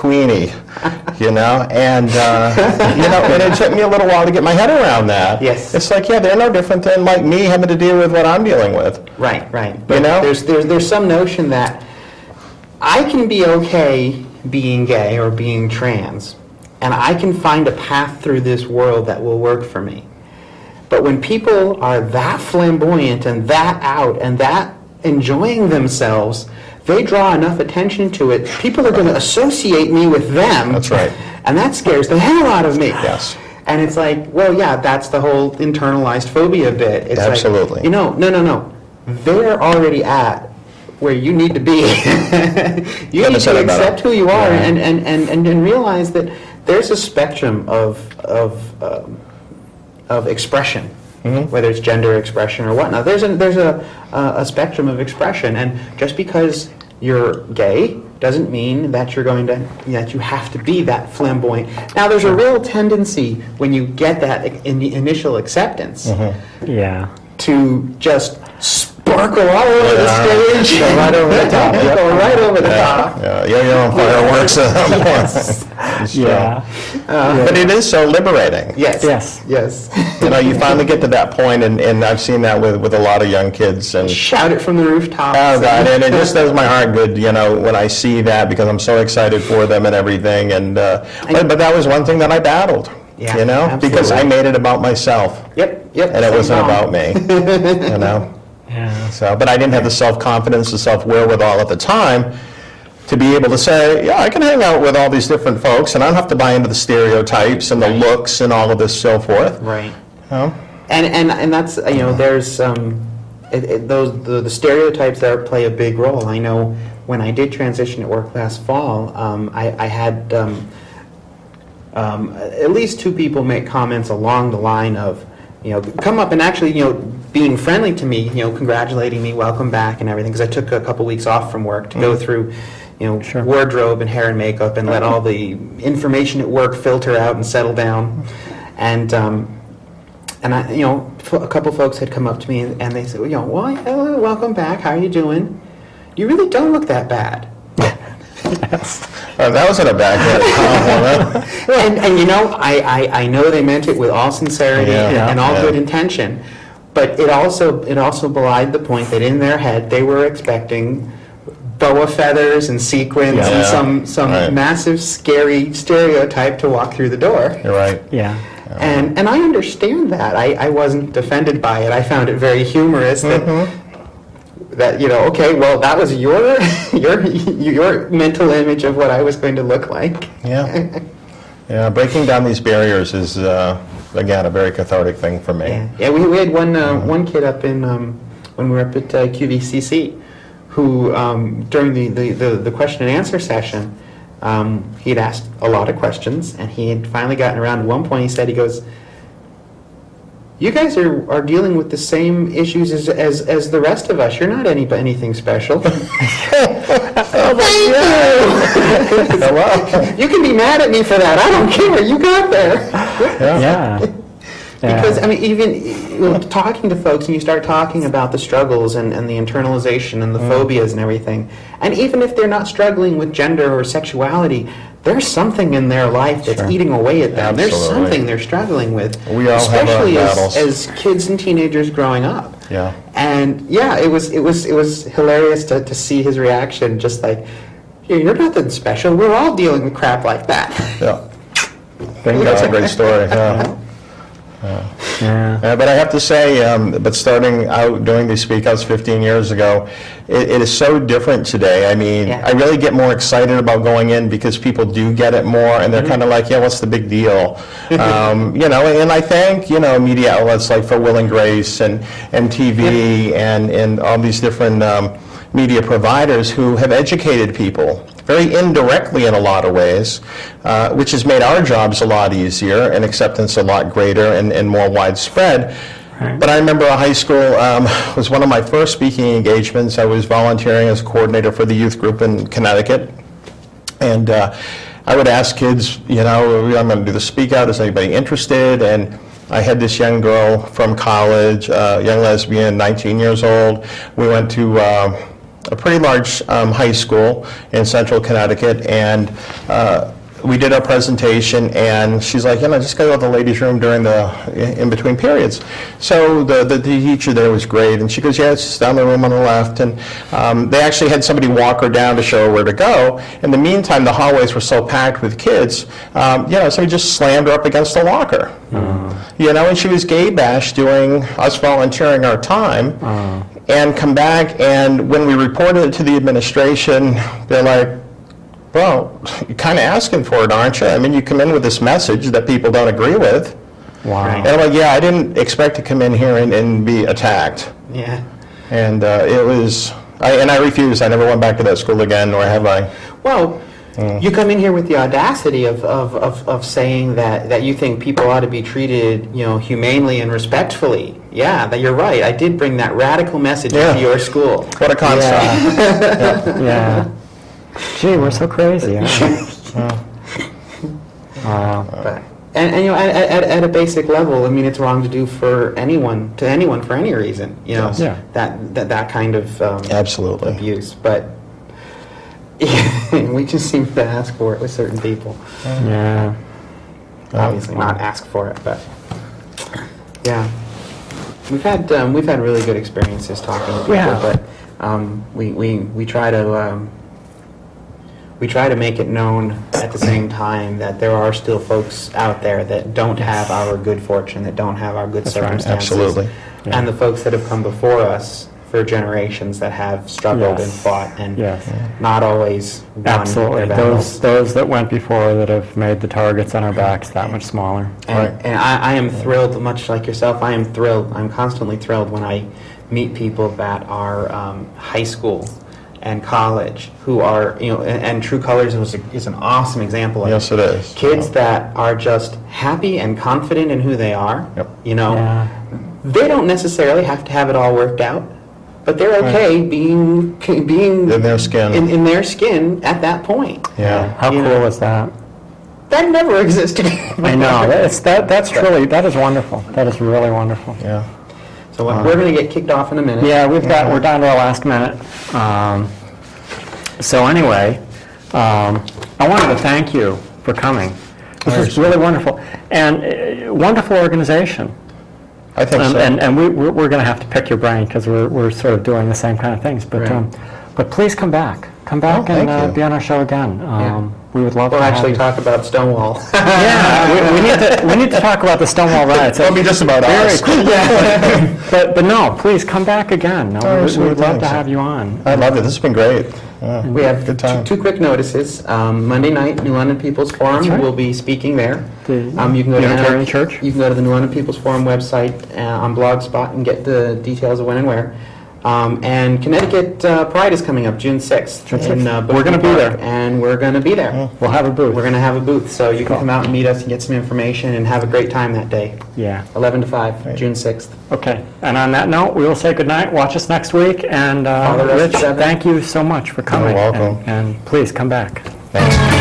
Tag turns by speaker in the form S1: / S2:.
S1: Queenie, you know, and you know, and it took me a little while to get my head around that.
S2: Yes.
S1: It's like, yeah, they're no different than like me having to deal with what I'm dealing with.
S2: Right, right.
S1: You know?
S2: There's some notion that I can be okay being gay or being trans, and I can find a path through this world that will work for me. But when people are that flamboyant and that out and that enjoying themselves, they draw enough attention to it. People are going to associate me with them.
S1: That's right.
S2: And that scares the hell out of me.
S1: Yes.
S2: And it's like, well, yeah, that's the whole internalized phobia bit. It's
S1: Absolutely.
S2: like, you know, no. They're already at where you need to be. You need to accept who you are and realize that there's a spectrum of expression, whether it's gender expression or whatnot. There's a spectrum of expression, and just because you're gay doesn't mean that that you have to be that flamboyant. Now, there's a real tendency when you get that in the initial acceptance, to just sparkle all over the stage.
S1: Go right over the top.
S2: Go right over the top.
S1: Yeah, your own fireworks at that point.
S3: Yeah.
S1: But it is so liberating.
S2: Yes.
S1: You know, you finally get to that point, and I've seen that with a lot of young kids. And
S2: Shout it from the rooftops.
S1: oh, God, and it just does my heart good, you know, when I see that, because I'm so excited for them and everything. And but that was one thing that I battled,
S2: Yeah,
S1: you know,
S2: absolutely.
S1: because I made it about myself.
S2: Yep.
S1: And it wasn't about me, you know.
S3: Yeah.
S1: So, but I didn't have the self-confidence, the self-wherewithal at the time to be able to say, yeah, I can hang out with all these different folks, and I don't have to buy into the stereotypes and the looks and all of this so forth.
S2: Right.
S1: You know?
S2: And that's, you know, there's the stereotypes there play a big role. I know when I did transition at work last fall, I had at least two people make comments along the line of, you know, come up and actually, you know, being friendly to me, you know, congratulating me, welcome back and everything, because I took a couple weeks off from work to go through, you know, wardrobe and hair and makeup and let all the information at work filter out and settle down. And I, you know, a couple folks had come up to me and they said, well, you know, well, hello, welcome back, how are you doing? You really don't look that bad.
S1: That wasn't a bad compliment.
S2: And you know, I know they meant it with all sincerity and all good intention, but it also belied the point that in their head they were expecting boa feathers and sequins and some massive scary stereotype to walk through the door.
S1: You're right.
S3: Yeah.
S2: And I understand that. I wasn't offended by it. I found it very humorous that you know, okay, well, that was your mental image of what I was going to look like.
S1: Yeah, breaking down these barriers is, again, a very cathartic thing for me.
S2: Yeah, we had one kid up in, when we were up at QVCC, who, during the question and answer session, he had asked a lot of questions, and he had finally gotten around to one point, he goes, you guys are dealing with the same issues as the rest of us. You're not anything special.
S1: Hello.
S2: You can be mad at me for that. I don't care. You got there.
S3: Yeah.
S2: Because, I mean, even talking to folks, and you start talking about the struggles and the internalization and the phobias and everything, and even if they're not struggling with gender or sexuality, there's something in their life that's eating away at them.
S1: Absolutely.
S2: There's something they're struggling with.
S1: We all have our battles.
S2: Especially as kids and teenagers growing up.
S1: Yeah.
S2: And yeah, it was hilarious to see his reaction, just like, you're nothing special. We're all dealing with crap like that.
S1: Yeah. That's a great story. But I have to say, but starting out doing these speakouts 15 years ago, it is so different today. I mean, I really get more excited about going in because people do get it more, and they're kind of like, yeah, what's the big deal? You know, and I thank, you know, media outlets like For Will and Grace and TV and all these different media providers who have educated people very indirectly in a lot of ways, which has made our jobs a lot easier and acceptance a lot greater and more widespread. Right. But I remember a high school was one of my first speaking engagements. I was volunteering as coordinator for the youth group in Connecticut. And I would ask kids, you know, I'm going to do the speak out, is anybody interested? And I had this young girl from college, young lesbian, 19 years old. We went to a pretty large high school in central Connecticut, and we did our presentation, and she's like, just go to the ladies' room during the in-between periods. So the teacher there was great, and she goes, yeah, it's just down the room on the left, and they actually had somebody walk her down to show her where to go. In the meantime, the hallways were so packed with kids, somebody just slammed her up against the locker. And she was gay bashed doing us volunteering our time, and come back, and when we reported it to the administration, they're like, well, you're kind of asking for it, aren't you? I mean, you come in with this message that people don't agree with.
S3: Wow.
S1: And I'm like, yeah, I didn't expect to come in here and be attacked.
S2: Yeah.
S1: And it was, I refused. I never went back to that school again, nor have I.
S2: Well, you come in here with the audacity of saying that you think people ought to be treated, humanely and respectfully. Yeah, that you're right. I did bring that radical message to your school.
S1: What a concept.
S3: Yeah. Gee, we're so crazy.
S2: But, and at a basic level, I mean, it's wrong to do for anyone for any reason. That kind of
S1: absolutely
S2: abuse. But we just seem to ask for it with certain people.
S3: Yeah.
S2: Obviously, not ask for it, but yeah, we've had really good experiences talking to people. But we try to. We try to make it known at the same time that there are still folks out there that don't have our good fortune, that don't have our good circumstances.
S1: Absolutely.
S3: Yeah.
S2: And the folks that have come before us for generations that have struggled and fought and not always won
S3: Absolutely.
S2: their battles.
S3: Those that went before that have made the targets on our backs that much smaller.
S2: And I am thrilled, much like yourself, I'm constantly thrilled when I meet people that are high school and college who are, and True Colors is an awesome example of
S1: Yes, it is.
S2: Kids that are just happy and confident in who they are.
S1: Yep.
S2: They don't necessarily have to have it all worked out, but they're okay being
S1: In their skin.
S2: in their skin at that point.
S1: Yeah.
S3: How cool is that?
S2: That never existed.
S3: I know. That is wonderful. That is really wonderful.
S1: Yeah.
S2: So we're going to get kicked off in a minute.
S3: Yeah, we're down to our last minute. So anyway, I wanted to thank you for coming. This was really wonderful. And wonderful organization.
S1: I think so.
S3: And we're going to have to pick your brain because we're sort of doing the same kind of things. But please come back. Come back and be on our show again. We would love to have
S2: actually
S3: you.
S2: talk about Stonewall.
S3: we need to talk about the Stonewall riots.
S1: It'll be just about us.
S3: But no, please come back again. We'd love to have you on.
S1: I love it. This has been great.
S2: We have
S1: good time.
S2: two quick notices. Monday night, New London People's Forum will be speaking there.
S3: The
S2: You can go
S3: Unitarian Church?
S2: You can go to the New London People's Forum website on Blogspot and get the details of when and where. And Connecticut Pride is coming up June 6th.
S3: We're going to be there.
S2: And we're going to be there.
S3: We'll have a booth.
S2: We're going to have a booth, so you can come out and meet us and get some information and have a great time that day.
S3: Yeah.
S2: 11 to 5, June 6th.
S3: Okay. And on that note, we will say goodnight. Watch us next week. And
S2: All the rest
S3: Rich,
S2: of 7.
S3: thank you so much for coming.
S1: You're welcome.
S3: And please come back.
S1: Thanks.